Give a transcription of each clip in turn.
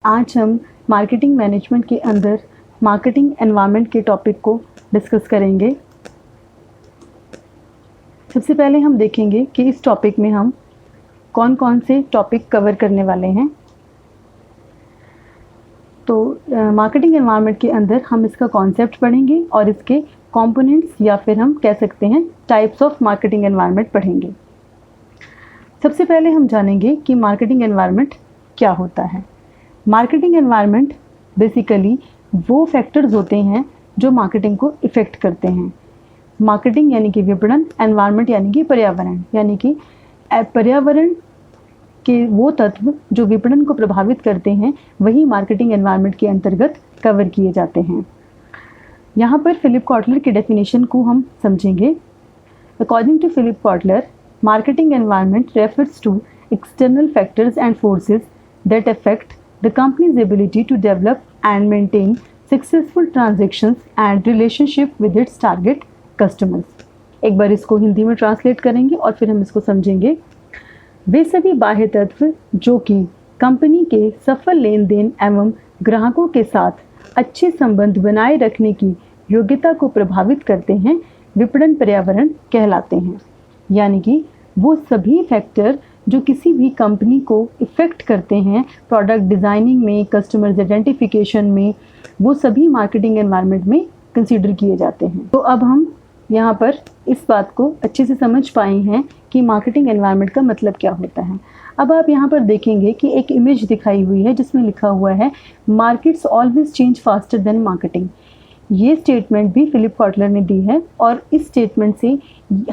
आज हम marketing management के अंदर मार्केटिंग एनवायरनमेंट के टॉपिक को डिस्कस करेंगे। सबसे पहले हम देखेंगे कि इस टॉपिक में हम कौन कौन से टॉपिक कवर करने वाले हैं। तो मार्केटिंग एनवायरनमेंट के अंदर हम इसका कॉन्सेप्ट पढ़ेंगे और इसके कंपोनेंट्स या फिर हम कह सकते हैं टाइप्स ऑफ मार्केटिंग एनवायरनमेंट पढ़ेंगे। सबसे पहले हम जानेंगे कि मार्केटिंग एनवायरनमेंट क्या होता है। मार्केटिंग एनवायरनमेंट बेसिकली वो फैक्टर्स होते हैं जो मार्केटिंग को इफ़ेक्ट करते हैं। मार्केटिंग यानी कि विपणन, एनवायरनमेंट यानी कि पर्यावरण, यानी कि पर्यावरण के वो तत्व जो विपणन को प्रभावित करते हैं वही मार्केटिंग एनवायरनमेंट के अंतर्गत कवर किए जाते हैं। यहाँ पर फिलिप कॉटलर की डेफिनेशन को हम समझेंगे। According to Philip Kotler, marketing environment refers to external factors and forces that affect the company's ability to develop and maintain successful transactions and relationship with its target customers। एक बार इसको हिंदी में translate करेंगे और फिर हम इसको समझेंगे। वे सभी बाह्य तत्व जो कि कंपनी के सफल लेन देन एवं ग्राहकों के साथ अच्छे संबंध बनाए रखने की योग्यता को प्रभावित करते हैं, विपणन पर्यावरण कहलाते हैं। यानी कि वो सभी फैक्टर जो किसी भी कंपनी को इफ़ेक्ट करते हैं प्रोडक्ट डिज़ाइनिंग में, कस्टमर्स आइडेंटिफिकेशन में, वो सभी मार्केटिंग एनवायरनमेंट में कंसीडर किए जाते हैं। तो अब हम यहाँ पर इस बात को अच्छे से समझ पाए हैं कि मार्केटिंग एनवायरनमेंट का मतलब क्या होता है। अब आप यहाँ पर देखेंगे कि एक इमेज दिखाई हुई है जिसमें लिखा हुआ है markets always change faster than marketing. ये स्टेटमेंट भी फिलिप कॉटलर ने दी है और इस स्टेटमेंट से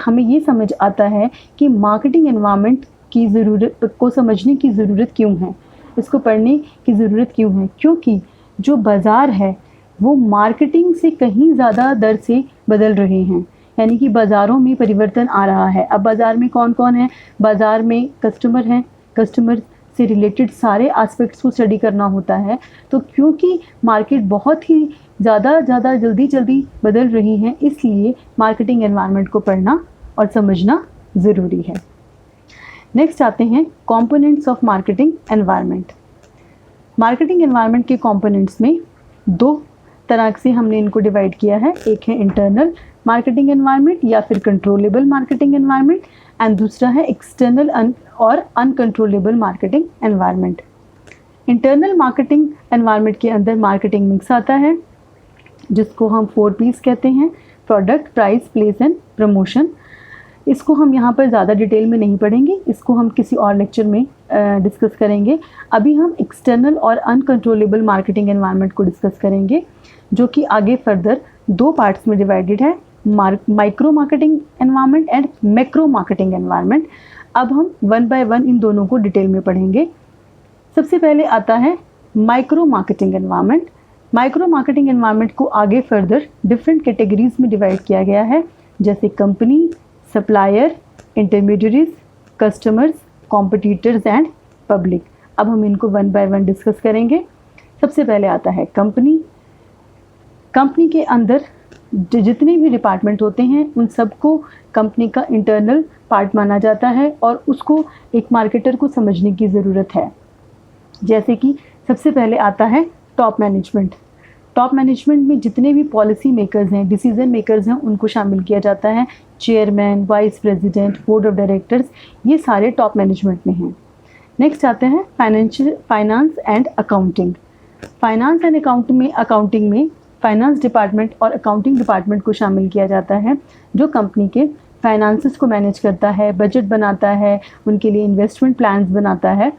हमें ये समझ आता है कि मार्केटिंग एनवायरनमेंट की ज़रूरत को समझने की ज़रूरत क्यों है, इसको पढ़ने की ज़रूरत क्यों है, क्योंकि जो बाज़ार है वो मार्केटिंग से कहीं ज़्यादा दर से बदल रहे हैं। यानी कि बाज़ारों में परिवर्तन आ रहा है। अब बाज़ार में कौन कौन है? बाज़ार में कस्टमर हैं, कस्टमर से रिलेटेड सारे एस्पेक्ट्स को स्टडी करना होता है। तो क्योंकि मार्केट बहुत ही ज़्यादा जल्दी बदल रही है, इसलिए मार्केटिंग एनवायरनमेंट को पढ़ना और समझना ज़रूरी है। नेक्स्ट आते हैं components of marketing environment. Marketing environment के कंपोनेंट्स में दो तरह से हमने इनको डिवाइड किया है। एक है इंटरनल मार्केटिंग एनवायरनमेंट या फिर कंट्रोलेबल मार्केटिंग एनवायरनमेंट एंड दूसरा है एक्सटर्नल और uncontrollable marketing environment. Internal marketing environment के अंदर मार्केटिंग मिक्स आता है जिसको हम 4Ps कहते हैं: product, price, place and promotion. इसको हम यहाँ पर ज़्यादा डिटेल में नहीं पढ़ेंगे, इसको हम किसी और लेक्चर में डिस्कस करेंगे। अभी हम एक्सटर्नल और अनकंट्रोलेबल मार्केटिंग एनवायरनमेंट को डिस्कस करेंगे जो कि आगे फर्दर दो पार्ट्स में डिवाइडेड है, micro marketing environment and macro marketing environment. अब हम वन बाय वन इन दोनों को डिटेल में पढ़ेंगे। सबसे पहले आता है micro marketing environment. Micro marketing environment को आगे फर्दर डिफरेंट कैटेगरीज में डिवाइड किया गया है, जैसे company, supplier, intermediaries, customers, competitors and public. अब हम इनको वन बाय वन डिस्कस करेंगे। सबसे पहले आता है कंपनी। कंपनी के अंदर जितने भी डिपार्टमेंट होते हैं उन सबको कंपनी का इंटरनल पार्ट माना जाता है और उसको एक मार्केटर को समझने की ज़रूरत है। जैसे कि सबसे पहले आता है टॉप मैनेजमेंट। टॉप मैनेजमेंट में जितने भी पॉलिसी मेकर्स हैं, डिसीजन मेकर्स हैं, उनको शामिल किया जाता है। Chairman, vice president, board of directors, ये सारे टॉप मैनेजमेंट में हैं। नेक्स्ट आते हैं finance and accounting. Finance and accounting में फाइनेंस डिपार्टमेंट और अकाउंटिंग डिपार्टमेंट को शामिल किया जाता है जो कंपनी के फाइनेंसेस को मैनेज करता है, बजट बनाता है, उनके लिए इन्वेस्टमेंट प्लान्स बनाता है।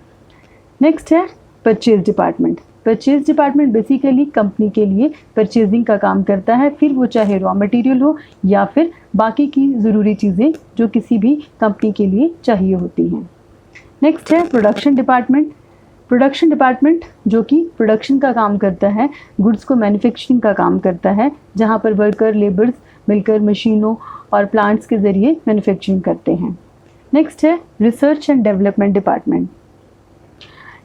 नेक्स्ट है purchase department. Purchase department basically company के लिए परचेजिंग का काम करता है, फिर वो चाहे रॉ मटेरियल हो या फिर बाकी की ज़रूरी चीज़ें जो किसी भी कंपनी के लिए चाहिए होती हैं। नेक्स्ट है प्रोडक्शन डिपार्टमेंट। प्रोडक्शन डिपार्टमेंट जो कि प्रोडक्शन का काम करता है, गुड्स को मैन्युफैक्चरिंग का काम करता है, जहाँ पर वर्कर, लेबर्स मिलकर मशीनों और प्लांट्स के ज़रिए मैन्युफैक्चरिंग करते हैं। नेक्स्ट है research and development department.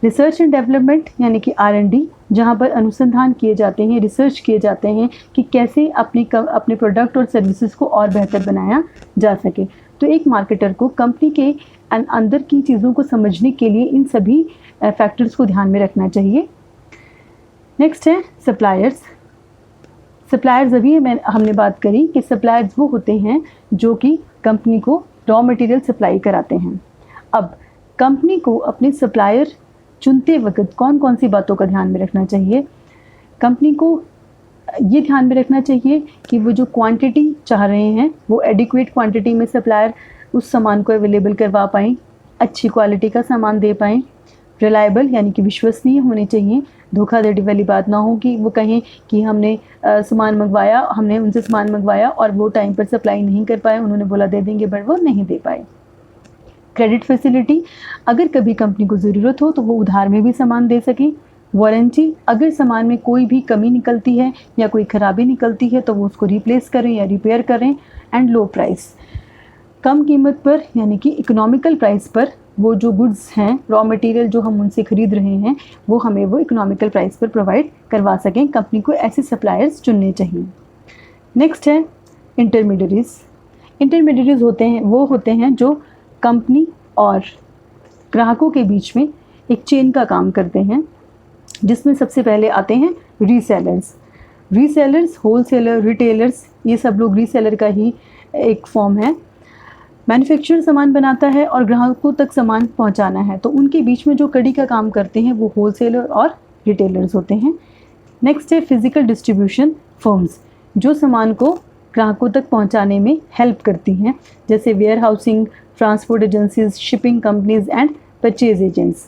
Research and development यानी कि R&D, जहाँ पर अनुसंधान किए जाते हैं, रिसर्च किए जाते हैं कि कैसे अपने प्रोडक्ट और सर्विसेज को और बेहतर बनाया जा सके। तो एक मार्केटर को कंपनी के अंदर की चीज़ों को समझने के लिए इन सभी फैक्टर्स को ध्यान में रखना चाहिए। नेक्स्ट है सप्लायर्स। सप्लायर्स अभी हमने बात करी कि सप्लायर्स वो होते हैं जो कि कंपनी को रॉ मटेरियल सप्लाई कराते हैं। अब कंपनी को अपने सप्लायर चुनते वक्त कौन कौन सी बातों का ध्यान में रखना चाहिए? कंपनी को ये ध्यान में रखना चाहिए कि वो जो क्वांटिटी चाह रहे हैं वो एडिक्वेट क्वांटिटी में सप्लायर उस सामान को अवेलेबल करवा पाएँ, अच्छी क्वालिटी का सामान दे पाएँ, रिलायबल यानी कि विश्वसनीय होने चाहिए, धोखाधड़ी वाली बात ना हो कि वो कहें कि हमने उनसे सामान मंगवाया और वो टाइम पर सप्लाई नहीं कर पाए, उन्होंने बोला दे देंगे बट वो नहीं दे पाए। क्रेडिट फैसिलिटी, अगर कभी कंपनी को ज़रूरत हो तो वो उधार में भी सामान दे सकें। वारंटी, अगर सामान में कोई भी कमी निकलती है या कोई ख़राबी निकलती है तो वो उसको रिप्लेस करें या रिपेयर करें। एंड लो प्राइस, कम कीमत पर यानी कि इकोनॉमिकल प्राइस पर वो जो गुड्स हैं, रॉ मटेरियल जो हम उनसे ख़रीद रहे हैं वो हमें वो इकोनॉमिकल प्राइस पर प्रोवाइड करवा सकें। कंपनी को ऐसे सप्लायर्स चुनने चाहिए। नेक्स्ट है इंटरमीडियरीज़। इंटरमीडियरीज़ होते हैं जो कंपनी और ग्राहकों के बीच में एक चेन का काम करते हैं, जिसमें सबसे पहले आते हैं रीसेलर्स। रीसेलर्स, होलसेलर, रिटेलर्स, ये सब लोग रीसेलर का ही एक फॉर्म है। मैन्युफैक्चरर सामान बनाता है और ग्राहकों तक सामान पहुंचाना है, तो उनके बीच में जो कड़ी का काम करते हैं वो होलसेलर और रिटेलर्स होते हैं। नेक्स्ट है फिज़िकल डिस्ट्रीब्यूशन फर्म्स, जो सामान को ग्राहकों तक पहुंचाने में हेल्प करती हैं, जैसे warehousing, transport agencies, shipping companies and purchase agents.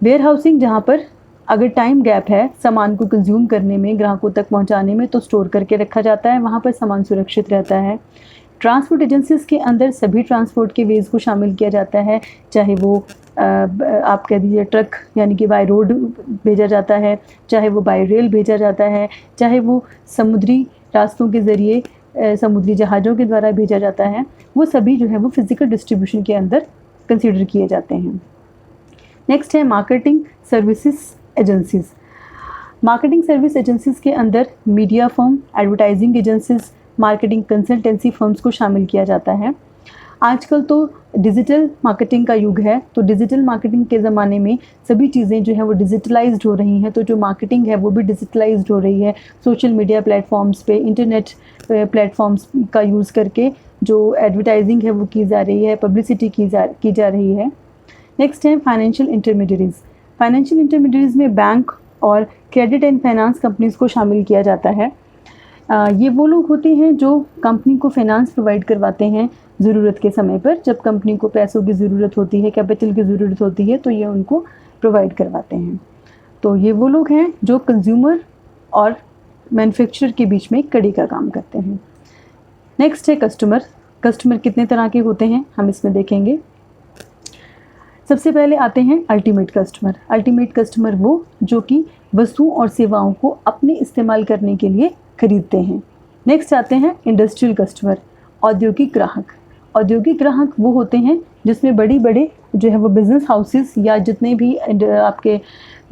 Warehousing, जहाँ पर अगर टाइम गैप है सामान को कंज्यूम करने में, ग्राहकों तक पहुंचाने में, तो स्टोर करके रखा जाता है, वहाँ पर सामान सुरक्षित रहता है। ट्रांसपोर्ट एजेंसीज़ के अंदर सभी ट्रांसपोर्ट के वेज़ को शामिल किया जाता है, चाहे वो आप कह दीजिए ट्रक यानी कि बाय रोड भेजा जाता है, चाहे वो बाय रेल भेजा जाता है, चाहे वो समुद्री रास्तों के ज़रिए समुद्री जहाज़ों के द्वारा भेजा जाता है, वो सभी जो है वो फिज़िकल डिस्ट्रीब्यूशन के अंदर कंसीडर किए जाते हैं। नेक्स्ट है marketing services agencies. Marketing service agencies के अंदर media firm, advertising agencies, marketing consultancy firms को शामिल किया जाता है। आजकल तो डिजिटल मार्केटिंग का युग है, तो डिजिटल मार्केटिंग के ज़माने में सभी चीज़ें जो हैं वो डिजिटलाइज्ड हो रही हैं, तो जो मार्केटिंग है वो भी डिजिटलाइज्ड हो रही है। सोशल मीडिया प्लेटफॉर्म्स पे, इंटरनेट प्लेटफॉर्म्स का यूज़ करके जो एडवर्टाइजिंग है वो की जा रही है, पब्लिसिटी की जा रही है। नेक्स्ट है फाइनेंशियल इंटरमीडियरीज़। फाइनेंशियल इंटरमीडियरीज़ में बैंक और क्रेडिट एंड फाइनेंस कंपनीज़ को शामिल किया जाता है। ये वो लोग होते हैं जो कंपनी को फाइनेंस प्रोवाइड करवाते हैं ज़रूरत के समय पर। जब कंपनी को पैसों की ज़रूरत होती है, कैपिटल की ज़रूरत होती है, तो ये उनको प्रोवाइड करवाते हैं। तो ये वो लोग हैं जो कंज्यूमर और मैन्युफैक्चरर के बीच में कड़ी का काम करते हैं। नेक्स्ट है कस्टमर। कस्टमर कितने तरह के होते हैं हम इसमें देखेंगे। सबसे पहले आते हैं अल्टीमेट कस्टमर। अल्टीमेट कस्टमर वो जो कि वस्तुओं और सेवाओं को अपने इस्तेमाल करने के लिए खरीदते हैं। नेक्स्ट आते हैं इंडस्ट्रियल कस्टमर, औद्योगिक ग्राहक। औद्योगिक ग्राहक वो होते हैं जिसमें बड़े जो है वो बिज़नेस हाउसेस या जितने भी आपके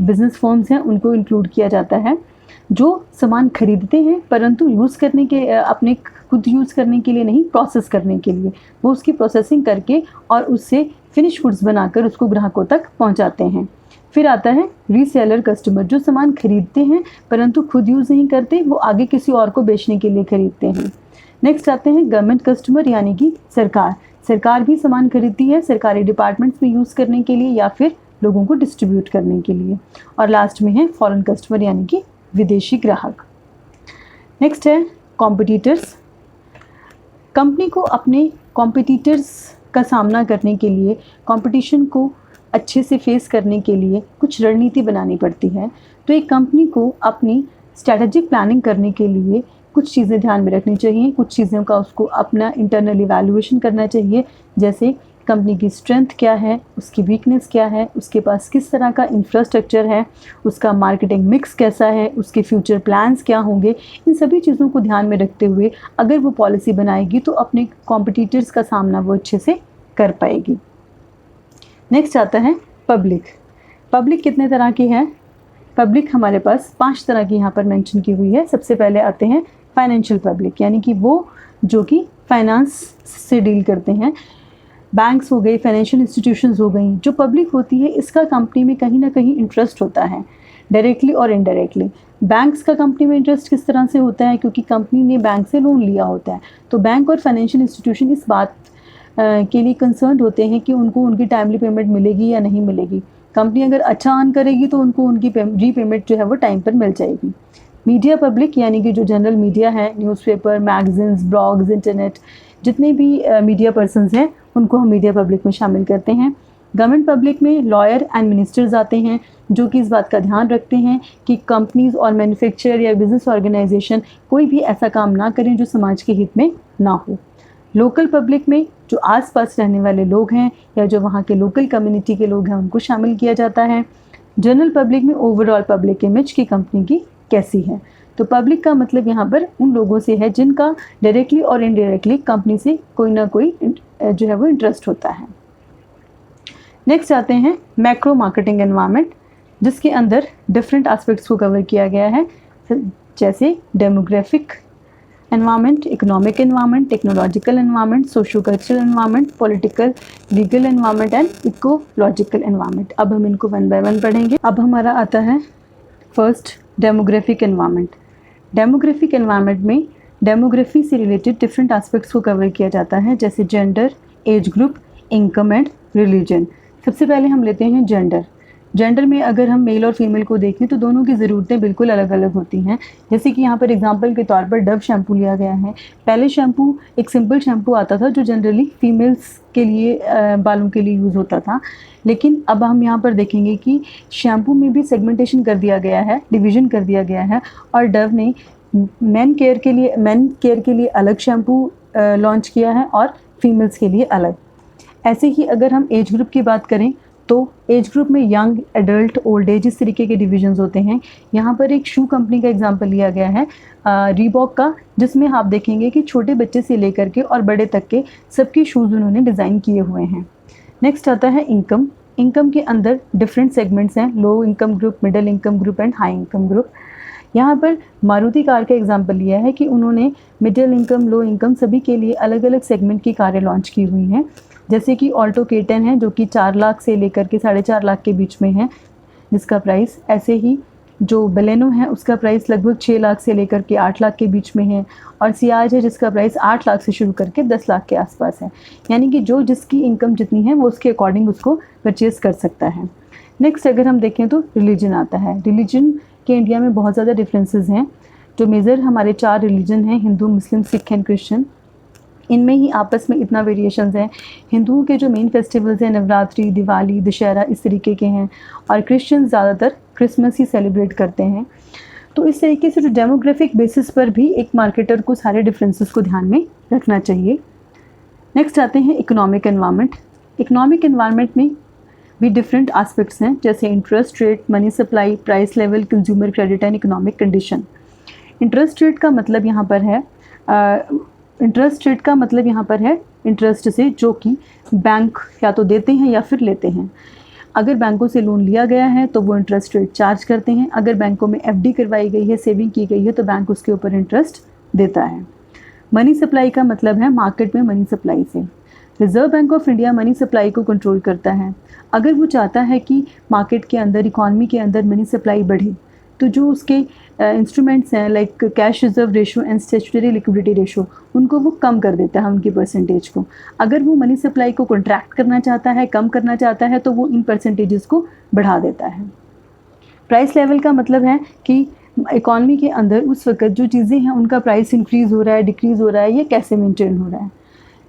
बिज़नेस फर्म्स हैं उनको इंक्लूड किया जाता है, जो सामान खरीदते हैं परंतु यूज़ करने के अपने खुद यूज़ करने के लिए नहीं, प्रोसेस करने के लिए वो उसकी प्रोसेसिंग करके और उससे फिनिश गुड्स बनाकर उसको ग्राहकों तक पहुंचाते हैं। फिर आता है रीसेलर कस्टमर, जो सामान खरीदते हैं परंतु खुद यूज़ नहीं करते, वो आगे किसी और को बेचने के लिए खरीदते हैं। नेक्स्ट आते हैं गवर्नमेंट कस्टमर, यानी कि सरकार। सरकार भी सामान खरीदती है सरकारी डिपार्टमेंट्स में यूज़ करने के लिए या फिर लोगों को डिस्ट्रीब्यूट करने के लिए। और लास्ट में है फॉरेन कस्टमर, यानी कि विदेशी ग्राहक। नेक्स्ट है कॉम्पिटिटर्स। कंपनी को अपने कॉम्पिटिटर्स का सामना करने के लिए, कंपटीशन को अच्छे से फेस करने के लिए कुछ रणनीति बनानी पड़ती है। तो एक कंपनी को अपनी स्ट्रैटेजिक प्लानिंग करने के लिए कुछ चीज़ें ध्यान में रखनी चाहिए, कुछ चीज़ों का उसको अपना इंटरनल इवैल्यूएशन करना चाहिए, जैसे कंपनी की स्ट्रेंथ क्या है, उसकी वीकनेस क्या है, उसके पास किस तरह का इंफ्रास्ट्रक्चर है, उसका मार्केटिंग मिक्स कैसा है, उसके फ्यूचर प्लान्स क्या होंगे। इन सभी चीज़ों को ध्यान में रखते हुए अगर वो पॉलिसी बनाएगी तो अपने कॉम्पिटिटर्स का सामना वो अच्छे से कर पाएगी। नेक्स्ट आता है पब्लिक। पब्लिक कितने तरह की है? पब्लिक हमारे पास 5 तरह की यहाँ पर मेंशन की हुई है। सबसे पहले आते हैं फाइनेंशियल पब्लिक, यानी कि वो जो कि फाइनेंस से डील करते हैं। बैंक्स हो गए, फाइनेंशियल इंस्टीट्यूशंस हो गई। जो पब्लिक होती है इसका कंपनी में कहीं ना कहीं इंटरेस्ट होता है। डायरेक्टली और इनडायरेक्टली। बैंक्स का कंपनी में इंटरेस्ट किस तरह से होता है, क्योंकि कंपनी ने बैंक से लोन लिया होता है, तो बैंक और फाइनेंशियल इंस्टीट्यूशन इस बात के लिए कंसर्न होते हैं कि उनको उनकी टाइमली पेमेंट मिलेगी या नहीं मिलेगी। कंपनी अगर अच्छा अर्न करेगी तो उनको उनकी रीपेमेंट जो है वो टाइम पर मिल जाएगी। मीडिया पब्लिक यानी कि जो जनरल मीडिया है, न्यूज़पेपर, मैगजीन्स, ब्लॉग्स, इंटरनेट, जितने भी मीडिया पर्सनस हैं उनको हम मीडिया पब्लिक में शामिल करते हैं। गवर्नमेंट पब्लिक में लॉयर एंड मिनिस्टर्स आते हैं, जो कि इस बात का ध्यान रखते हैं कि कंपनीज और मैन्युफैक्चरर या बिजनेस ऑर्गेनाइजेशन कोई भी ऐसा काम ना करें जो समाज के हित में ना हो। लोकल पब्लिक में जो आसपास रहने वाले लोग हैं या जो वहाँ के लोकल कम्युनिटी के लोग हैं उनको शामिल किया जाता है। जनरल पब्लिक में ओवरऑल पब्लिक इमेज की कंपनी की कैसी है। तो पब्लिक का मतलब यहाँ पर उन लोगों से है जिनका डायरेक्टली और इनडायरेक्टली कंपनी से कोई ना कोई जो है वो इंटरेस्ट होता है। नेक्स्ट आते हैं मैक्रो मार्केटिंग एनवायरनमेंट, जिसके अंदर डिफरेंट एस्पेक्ट्स को कवर किया गया है, जैसे demographic environment, economic environment, technological environment, socio cultural environment, political legal environment and ecological environment. अब हम इनको वन बाय वन पढ़ेंगे। अब हमारा आता है first demographic environment. Demographic environment में डेमोग्राफी से रिलेटेड डिफरेंट एस्पेक्ट्स को कवर किया जाता है, जैसे gender, age group, income and religion. सबसे पहले हम लेते हैं जेंडर। जेंडर में अगर हम मेल और फीमेल को देखें तो दोनों की ज़रूरतें बिल्कुल अलग अलग होती हैं। जैसे कि यहाँ पर एग्जांपल के तौर पर डव शैम्पू लिया गया है। पहले शैम्पू एक सिंपल शैम्पू आता था जो जनरली फीमेल्स के लिए बालों के लिए यूज़ होता था, लेकिन अब हम यहाँ पर देखेंगे कि शैम्पू में भी सेगमेंटेशन कर दिया गया है, डिवीज़न कर दिया गया है, और डव ने मेन केयर के लिए अलग शैम्पू लॉन्च किया है और फीमेल्स के लिए अलग। ऐसे ही अगर हम एज ग्रुप की बात करें तो एज ग्रुप में यंग, एडल्ट, ओल्ड एज इस तरीके के डिविजन्स होते हैं। यहाँ पर एक शू कंपनी का एग्जांपल लिया गया है रीबॉक का, जिसमें आप देखेंगे कि छोटे बच्चे से लेकर के और बड़े तक के सबके शूज़ उन्होंने डिज़ाइन किए हुए हैं। नेक्स्ट आता है इनकम। इनकम के अंदर डिफरेंट सेगमेंट्स हैं, low income group, middle income group and high income group. यहाँ पर मारुति कार का एग्जांपल लिया है कि उन्होंने मिडिल इनकम, लो इनकम सभी के लिए अलग अलग सेगमेंट की कारें लॉन्च की हुई हैं, जैसे कि ऑल्टो K10 है जो कि 4 लाख से लेकर के 4.5 लाख के बीच में है जिसका प्राइस। ऐसे ही जो बलेनो है उसका प्राइस लगभग 6 लाख से लेकर के 8 लाख के बीच में है, और सियाज है जिसका प्राइस 8 लाख से शुरू करके 10 लाख के आसपास है। यानी कि जो जिसकी इनकम जितनी है वो उसके अकॉर्डिंग उसको परचेज़ कर सकता है। नेक्स्ट अगर हम देखें तो रिलीजन आता है। रिलीजन के इंडिया में बहुत ज़्यादा डिफरेंसेस हैं। जो मेजर हमारे 4 रिलीजन हैं, हिंदू, मुस्लिम, सिख एंड क्रिश्चियन, इनमें ही आपस में इतना वेरिएशंस हैं। हिंदुओं के जो मेन फेस्टिवल्स हैं नवरात्रि, दिवाली, दशहरा इस तरीके के हैं, और क्रिश्चियन ज़्यादातर क्रिसमस ही सेलिब्रेट करते हैं। तो इस तरीके से जो डेमोग्राफिक बेसिस पर भी एक मार्केटर को सारे डिफरेंसेस को ध्यान में रखना चाहिए। नेक्स्ट आते हैं इकोनॉमिक एनवायरनमेंट। इकोनॉमिक एनवायरनमेंट में भी डिफरेंट एस्पेक्ट्स हैं, जैसे interest rate, money supply, price level, consumer credit and economic condition. Interest rate का मतलब यहाँ पर है इंटरेस्ट से जो कि बैंक या तो देते हैं या फिर लेते हैं। अगर बैंकों से लोन लिया गया है तो वो इंटरेस्ट रेट चार्ज करते हैं। अगर बैंकों में FD करवाई गई है, सेविंग की गई है, तो बैंक उसके ऊपर इंटरेस्ट देता है। मनी सप्लाई का मतलब है मार्केट में मनी सप्लाई से। Reserve bank of India money supply को कंट्रोल करता है। अगर वो चाहता है कि मार्केट के अंदर, इकॉनमी के अंदर मनी सप्लाई बढ़े, तो जो उसके इंस्ट्रूमेंट्स हैं like cash reserve ratio and statutory liquidity ratio, उनको वो कम कर देता है उनकी परसेंटेज को। अगर वो मनी सप्लाई को कॉन्ट्रैक्ट करना चाहता है, कम करना चाहता है, तो वो इन परसेंटेजेस को बढ़ा देता है। प्राइस लेवल का मतलब है कि इकॉनमी के अंदर उस वक्त जो चीज़ें हैं उनका प्राइस इंक्रीज़ हो रहा है, डिक्रीज़ हो रहा है, ये कैसे मेंटेन हो रहा है।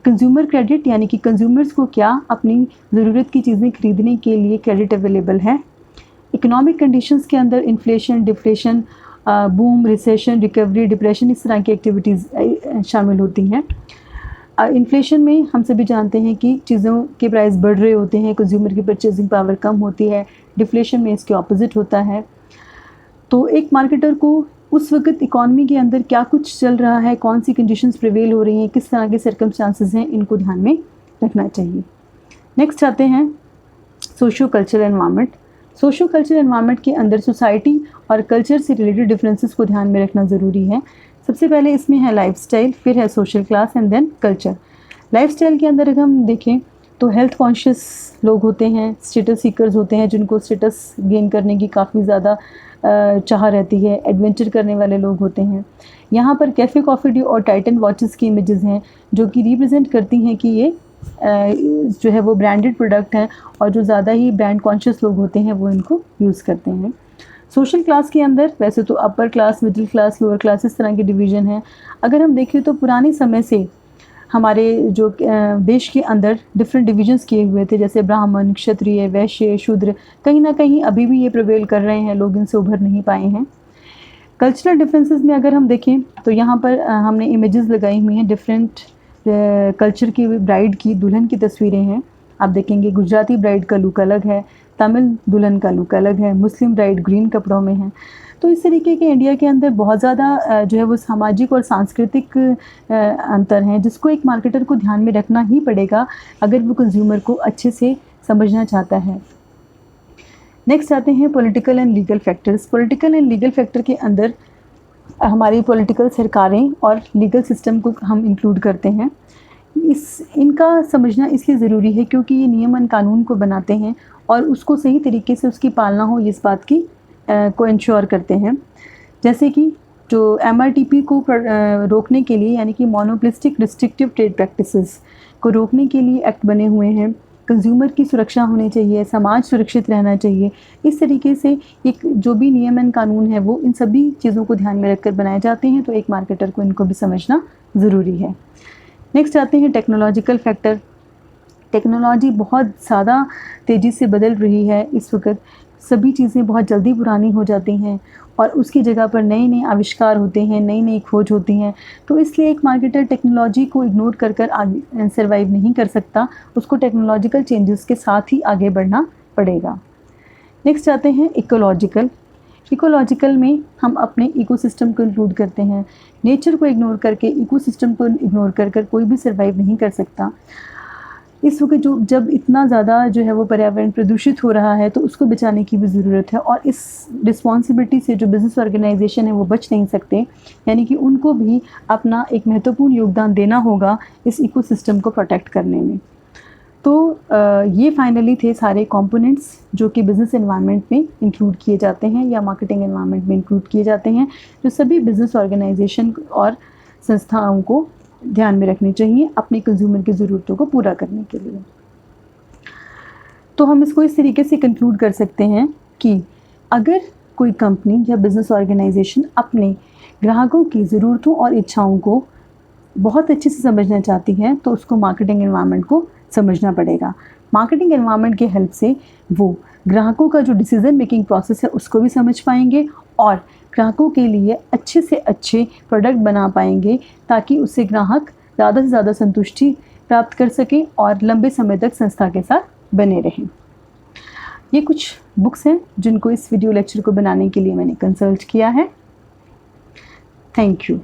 कंज्यूमर क्रेडिट यानी कि कंज्यूमर्स को क्या अपनी ज़रूरत की चीज़ें खरीदने के लिए क्रेडिट अवेलेबल है। इकोनॉमिक कंडीशंस के अंदर inflation, deflation, boom, recession, recovery, depression, इस तरह की एक्टिविटीज़ शामिल होती हैं। इन्फ्लेशन में हम सभी जानते हैं कि चीज़ों के प्राइस बढ़ रहे होते हैं, कंज्यूमर की परचेजिंग पावर कम होती है। डिफ्लेशन में इसके ऑपोजिट होता है। तो एक मार्केटर को उस वक्त इकॉनमी के अंदर क्या कुछ चल रहा है, कौन सी कंडीशंस प्रिवेल हो रही हैं, किस तरह के सर्कमस्टांसेस हैं, इनको ध्यान में रखना चाहिए। नेक्स्ट आते हैं socio cultural environment. Socio cultural environment के अंदर सोसाइटी और कल्चर से रिलेटेड डिफरेंसेस को ध्यान में रखना ज़रूरी है। सबसे पहले इसमें है लाइफस्टाइल, फिर है social class and then culture. Lifestyle के अंदर अगर हम देखें तो हेल्थ कॉन्शियस लोग होते हैं, स्टेटस सीकर्स होते हैं जिनको स्टेटस गेन करने की काफ़ी ज़्यादा चाह रहती है, एडवेंचर करने वाले लोग होते हैं। यहाँ पर कैफ़े कॉफ़ी डे और टाइटन वॉचेस की इमेजेस हैं जो कि रिप्रेजेंट करती हैं कि ये जो है वो ब्रांडेड प्रोडक्ट हैं और जो ज़्यादा ही ब्रांड कॉन्शियस लोग होते हैं वो इनको यूज़ करते हैं। सोशल क्लास के अंदर वैसे तो upper class, middle class, lower class इस तरह के डिवीज़न हैं। अगर हम देखें तो पुराने समय से हमारे जो देश के अंदर डिफरेंट डिविजन्स किए हुए थे, जैसे ब्राह्मण, क्षत्रिय, वैश्य, शूद्र, कहीं ना कहीं अभी भी ये प्रिवेल कर रहे हैं, लोग इनसे उभर नहीं पाए हैं। कल्चरल डिफरेंसेस में अगर हम देखें तो यहाँ पर हमने इमेजेस लगाई हुई हैं डिफरेंट कल्चर की ब्राइड की, दुल्हन की तस्वीरें हैं। आप देखेंगे गुजराती ब्राइड का लुक अलग है, तमिल दुल्हन का लुक अलग है, मुस्लिम ब्राइड ग्रीन कपड़ों में है। तो इस तरीके के इंडिया के अंदर बहुत ज़्यादा जो है वो सामाजिक और सांस्कृतिक अंतर हैं, जिसको एक मार्केटर को ध्यान में रखना ही पड़ेगा अगर वो कंज्यूमर को अच्छे से समझना चाहता है। नेक्स्ट आते हैं political and legal factors. Political and legal factor के अंदर हमारी पॉलिटिकल सरकारें और लीगल सिस्टम को हम इंक्लूड करते हैं। इनका समझना इसलिए ज़रूरी है क्योंकि ये नियमन कानून को बनाते हैं और उसको सही तरीके से उसकी पालना हो, इस बात की को इंश्योर करते हैं। जैसे कि जो MRTP को रोकने के लिए, यानी कि मोनोपोलिस्टिक रिस्ट्रिक्टिव ट्रेड प्रैक्टिसेस को रोकने के लिए एक्ट बने हुए हैं। कंज्यूमर की सुरक्षा होनी चाहिए, समाज सुरक्षित रहना चाहिए। इस तरीके से एक जो भी नियमन कानून है वो इन सभी चीज़ों को ध्यान में रखकर बनाए जाते हैं, तो एक मार्केटर को इनको भी समझना ज़रूरी है। नेक्स्ट आते हैं टेक्नोलॉजिकल फैक्टर। टेक्नोलॉजी बहुत ज़्यादा तेज़ी से बदल रही है इस वक्त, सभी चीज़ें बहुत जल्दी पुरानी हो जाती हैं और उसकी जगह पर नए नए आविष्कार होते हैं, नई नई खोज होती हैं। तो इसलिए एक मार्केटर टेक्नोलॉजी को इग्नोर कर आगे सर्वाइव नहीं कर सकता, उसको टेक्नोलॉजिकल चेंजेस के साथ ही आगे बढ़ना पड़ेगा। नेक्स्ट आते हैं इकोलॉजिकल। इकोलॉजिकल में हम अपने इकोसिस्टम को इंक्लूड करते हैं। नेचर को इग्नोर करके, इकोसिस्टम को इग्नोर कर कोई भी सर्वाइव नहीं कर सकता। इस वक्त जब इतना ज़्यादा जो है वो पर्यावरण प्रदूषित हो रहा है तो उसको बचाने की भी ज़रूरत है और इस रिस्पॉन्सिबिलिटी से जो बिज़नेस ऑर्गेनाइजेशन है वो बच नहीं सकते, यानी कि उनको भी अपना एक महत्वपूर्ण योगदान देना होगा इस इकोसिस्टम को प्रोटेक्ट करने में। तो ये फाइनली थे सारे कंपोनेंट्स जो कि बिज़नेस एनवायरनमेंट में इंक्लूड किए जाते हैं या मार्केटिंग एनवायरनमेंट में इंक्लूड किए जाते हैं, जो सभी बिज़नेस ऑर्गेनाइजेशन और संस्थाओं को ध्यान में रखनी चाहिए अपने कंज्यूमर की ज़रूरतों को पूरा करने के लिए। तो हम इसको इस तरीके से कंक्लूड कर सकते हैं कि अगर कोई कंपनी या बिज़नेस ऑर्गेनाइजेशन अपने ग्राहकों की ज़रूरतों और इच्छाओं को बहुत अच्छे से समझना चाहती है तो उसको मार्केटिंग एनवायरनमेंट को समझना पड़ेगा। मार्केटिंग एनवायरनमेंट के हेल्प से वो ग्राहकों का जो डिसीज़न मेकिंग प्रोसेस है उसको भी समझ पाएंगे और ग्राहकों के लिए अच्छे से अच्छे प्रोडक्ट बना पाएंगे ताकि उससे ग्राहक ज़्यादा से ज़्यादा संतुष्टि प्राप्त कर सकें और लंबे समय तक संस्था के साथ बने रहें। ये कुछ बुक्स हैं जिनको इस वीडियो लेक्चर को बनाने के लिए मैंने कंसल्ट किया है। Thank you.